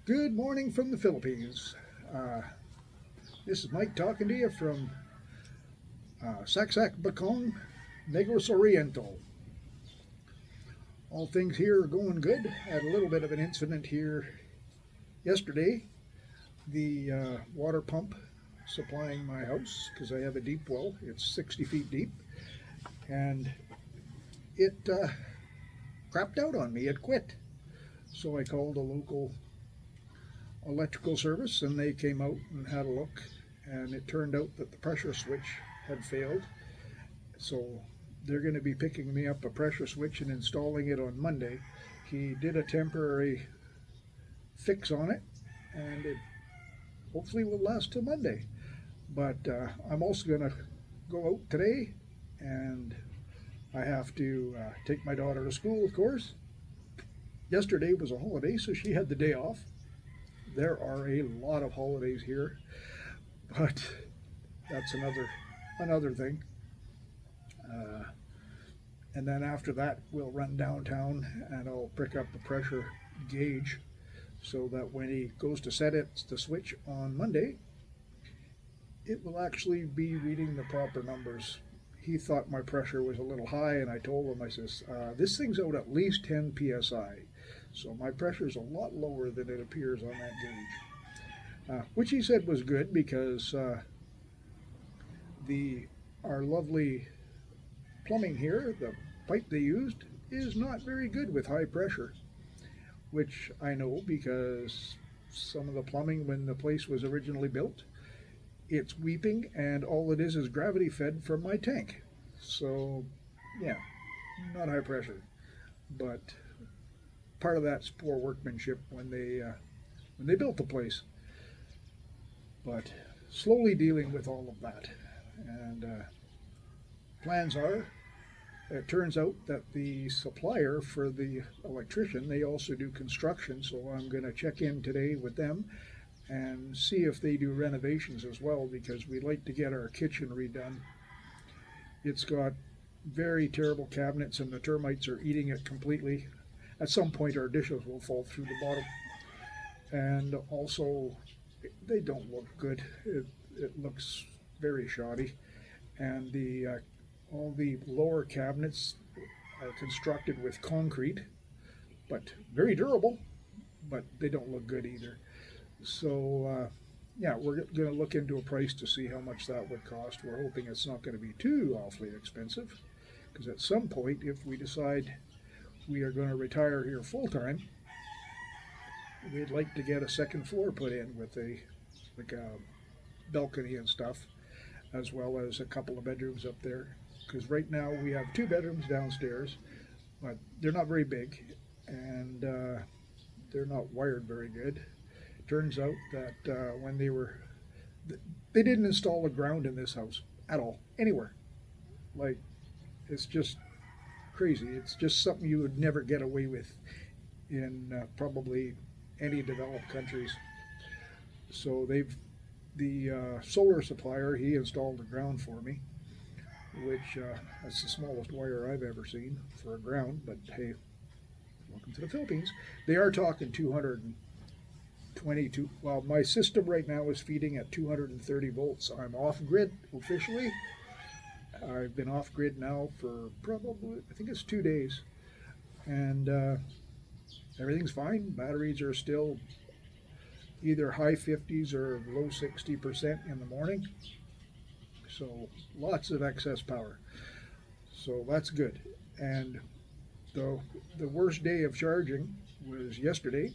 Good morning from the Philippines. Uh, this is Mike talking to you from Saksak Bacong, Negros Oriental. All things here are going good. Had a little bit of an incident here yesterday. The water pump supplying my house, because I have a deep well, it's 60 feet deep, and it crapped out on me. It quit. So I called a local electrical service and they came out and had a look, and it turned out that the pressure switch had failed. So they're going to be picking me up a pressure switch and installing it on Monday. He did a temporary fix on it, and it hopefully will last till Monday. But I'm also going to go out today, and I have to take my daughter to school, of course. Yesterday was a holiday, so she had the day off. There are a lot of holidays here, but that's another thing. Uh, and then after that, we'll run downtown and I'll pick up the pressure gauge so that when he goes to set it, the switch on Monday, it will actually be reading the proper numbers. He thought my pressure was a little high, and I told him, I says, this thing's out at least 10 psi. So my pressure is a lot lower than it appears on that gauge, which he said was good because the our lovely plumbing here, the pipe they used, is not very good with high pressure, which I know because some of the plumbing when the place was originally built, it's weeping and all it is gravity fed from my tank. So, yeah, not high pressure, but part of that's poor workmanship when they built the place. But slowly dealing with all of that, and plans are. It turns out that the supplier for the electrician, they also do construction, so I'm going to check in today with them and see if they do renovations as well because we'd like to get our kitchen redone. It's got very terrible cabinets and the termites are eating it completely. At some point, our dishes will fall through the bottom. And also, they don't look good. It looks very shoddy. And all the lower cabinets are constructed with concrete, but very durable, but they don't look good either. So, yeah, we're going to look into a price to see how much that would cost. We're hoping it's not going to be too awfully expensive, because at some point, if we decide we are going to retire here full time, we'd like to get a second floor put in with a balcony and stuff, as well as a couple of bedrooms up there. Because right now we have two bedrooms downstairs, but they're not very big, and they're not wired very good. Turns out that when they didn't install a ground in this house at all, anywhere. Like, it's just crazy. It's just something you would never get away with in probably any developed countries. So the solar supplier, he installed the ground for me, which that's the smallest wire I've ever seen for a ground. But hey, welcome to the Philippines. They are talking 222. Well, my system right now is feeding at 230 volts. I'm off grid officially. I've been off grid now for probably, I think it's 2 days, and everything's fine. Batteries are still either high 50s or low 60% in the morning. So lots of excess power. So that's good. And the the worst day of charging was yesterday,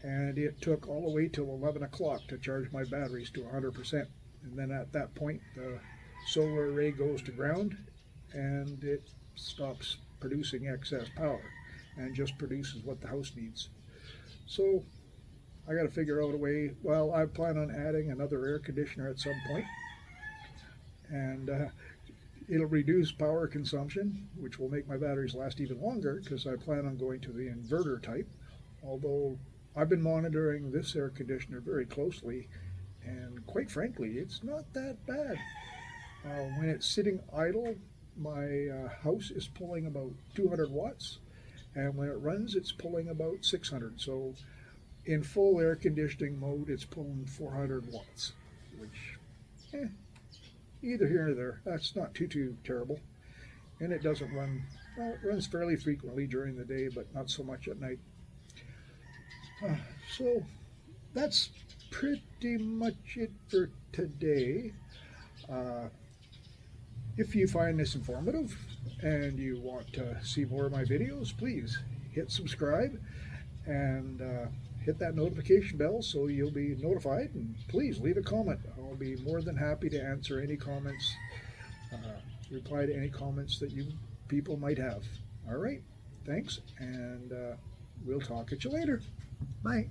and it took all the way till 11 o'clock to charge my batteries to 100%. And then at that point, the solar array goes to ground, and it stops producing excess power and just produces what the house needs. So I got to figure out a way. Well, I plan on adding another air conditioner at some point, and it'll reduce power consumption, which will make my batteries last even longer because I plan on going to the inverter type. Although I've been monitoring this air conditioner very closely, and quite frankly, it's not that bad. When it's sitting idle, my house is pulling about 200 watts, and when it runs, it's pulling about 600. So In full air conditioning mode, it's pulling 400 watts, which, either here or there. That's not too terrible. And it doesn't run, well, it runs fairly frequently during the day, but not so much at night. So that's pretty much it for today. Uh, if you find this informative and you want to see more of my videos, please hit subscribe and hit that notification bell so you'll be notified. And please leave a comment. I'll be more than happy to answer any comments, reply to any comments that you people might have. All right, thanks, and we'll talk at you later. Bye.